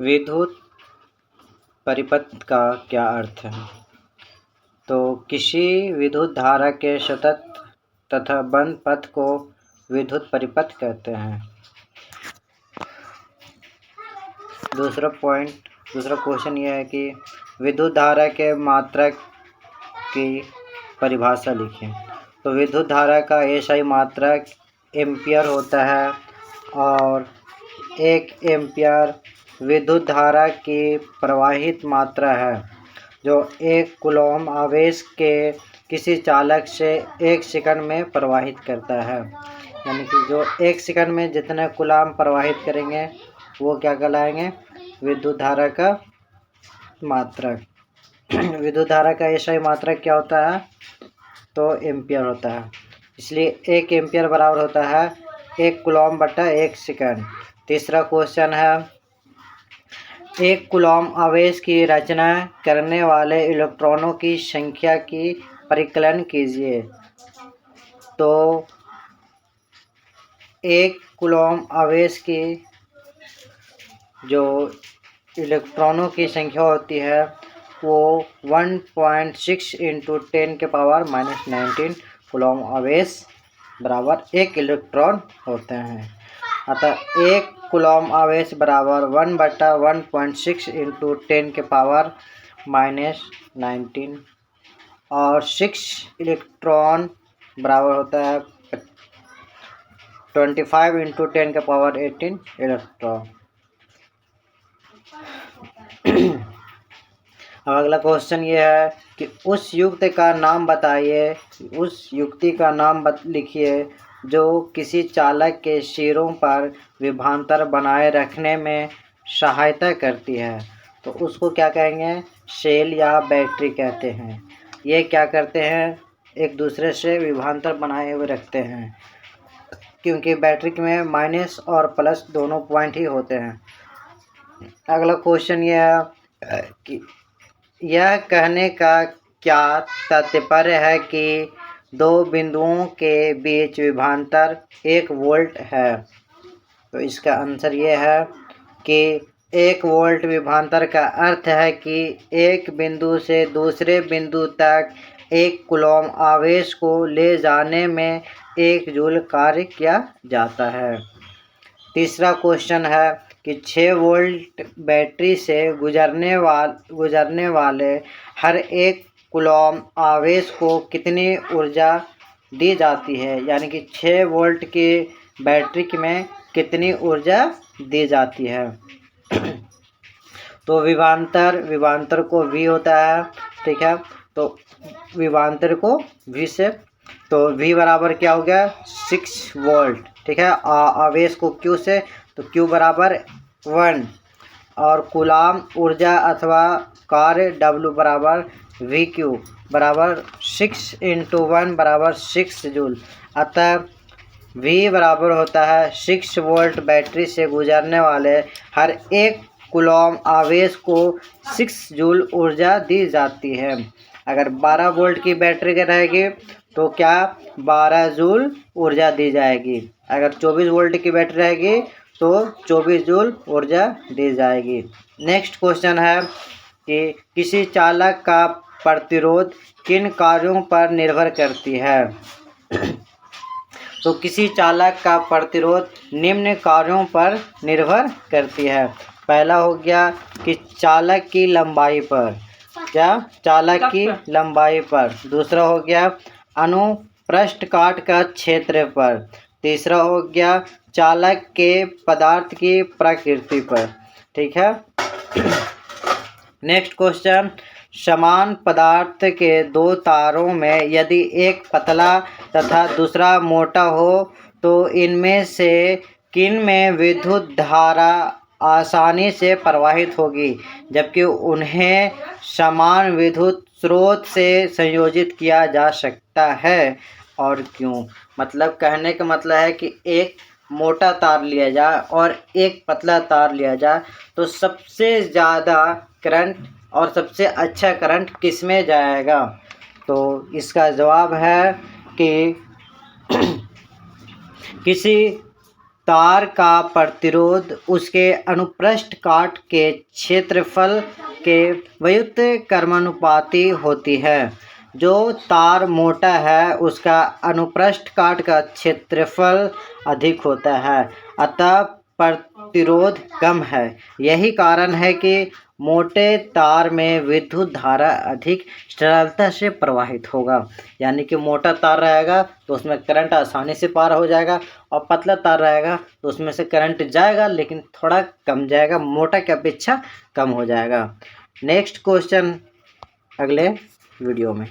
विद्युत परिपथ का क्या अर्थ है? तो किसी विद्युत धारा के सतत तथा बंद पथ को विद्युत परिपथ कहते हैं। दूसरा क्वेश्चन यह है कि विद्युत धारा के मात्रक की परिभाषा लिखें। तो विद्युत धारा का एसआई मात्रक एम्पियर होता है और 1 एम्पियर विद्युत धारा की प्रवाहित मात्रा है जो 1 कूलॉम आवेश के किसी चालक से 1 सेकंड में प्रवाहित करता है। यानी कि जो 1 सेकंड में जितने कूलॉम प्रवाहित करेंगे वो क्या कहलाएंगे? विद्युत धारा का मात्रक। विद्युत धारा का एसआई मात्रक क्या होता है? तो एम्पियर होता है। इसलिए 1 एम्पियर बराबर होता है 1 कूलॉम बटा 1 सेकंड। तीसरा क्वेश्चन है 1 कूलॉम आवेश की रचना करने वाले इलेक्ट्रॉनों की संख्या की परिकलन कीजिए। तो 1 कूलॉम आवेश की जो इलेक्ट्रॉनों की संख्या होती है वो 1.6 × 10⁻⁻19 कूलॉम आवेश बराबर 1 इलेक्ट्रॉन होते हैं। अतः 1 कूलॉम आवेश बराबर 1/1.6 × 10⁻⁻19 और 6 इलेक्ट्रॉन बराबर होता है 25 × 10⁻18 इलेक्ट्रॉन। अब अगला क्वेश्चन ये है कि उस युक्ति का नाम बताइए, उस युक्ति का नाम लिखिए जो किसी चालक के सिरों पर विभवांतर बनाए रखने में सहायता करती है। तो उसको क्या कहेंगे? सेल या बैटरी कहते हैं। ये क्या करते हैं? एक दूसरे से विभवांतर बनाए हुए रखते हैं, क्योंकि बैटरी में माइनस और प्लस दोनों पॉइंट ही होते हैं। अगला क्वेश्चन ये है कि यह कहने का क्या तात्पर्य है कि 2 बिंदुओं के बीच विभवांतर 1 वोल्ट है? तो इसका आंसर ये है कि 1 वोल्ट विभवांतर का अर्थ है कि एक बिंदु से दूसरे बिंदु तक 1 कूलॉम आवेश को ले जाने में 1 जूल कार्य किया जाता है। तीसरा क्वेश्चन है कि 6 वोल्ट बैटरी से गुजरने वाले हर 1 कूलॉम आवेश को कितनी ऊर्जा दी जाती है? यानी कि 6 वोल्ट की बैटरी में कितनी ऊर्जा दी जाती है? तो विभवांतर को V होता है, ठीक है। तो विभवांतर को V से, तो V बराबर क्या हो गया? 6 वोल्ट, ठीक है। आवेश को Q से, तो Q बराबर 1 और कूलॉम ऊर्जा अथवा कार्य W बराबर VQ बराबर 6 × 1 बराबर 6 जूल। अतः V बराबर होता है 6 वोल्ट बैटरी से गुजरने वाले हर 1 कूलॉम आवेश को 6 जूल ऊर्जा दी जाती है। अगर 12 वोल्ट की बैटरी रहेगी तो क्या 12 जूल ऊर्जा दी जाएगी। अगर 24 वोल्ट की बैटरी रहेगी तो 24 जूल ऊर्जा दी जाएगी। नेक्स्ट क्वेश्चन है कि किसी चालक का प्रतिरोध किन कार्यों पर निर्भर करती है? तो किसी चालक का प्रतिरोध निम्न कार्यों पर निर्भर करती है। पहला हो गया कि चालक की लंबाई पर, क्या? चालक की लंबाई पर। दूसरा हो गया अनुप्रस्थ काट का क्षेत्र पर। तीसरा हो गया चालक के पदार्थ की प्रकृति पर, ठीक है। नेक्स्ट क्वेश्चन, समान पदार्थ के 2 तारों में यदि एक पतला तथा दूसरा मोटा हो तो इनमें से किन में विद्युत धारा आसानी से प्रवाहित होगी, जबकि उन्हें समान विद्युत स्रोत से संयोजित किया जा सकता है और क्यों? मतलब कहने का मतलब है कि एक मोटा तार लिया जाए और एक पतला तार लिया जाए तो सबसे ज़्यादा करंट और सबसे अच्छा करंट किस में जाएगा? तो इसका जवाब है कि किसी तार का प्रतिरोध उसके अनुप्रस्थ काट के क्षेत्रफल के व्युत्क्रमानुपाती होती है। जो तार मोटा है उसका अनुप्रस्थ काट का क्षेत्रफल अधिक होता है, अतः प्रतिरोध कम है। यही कारण है कि मोटे तार में विद्युत धारा अधिक सरलता से प्रवाहित होगा। यानी कि मोटा तार रहेगा तो उसमें करंट आसानी से पार हो जाएगा, और पतला तार रहेगा तो उसमें से करंट जाएगा लेकिन थोड़ा कम जाएगा, मोटा की अपेक्षा कम हो जाएगा। नेक्स्ट क्वेश्चन अगले वीडियो में।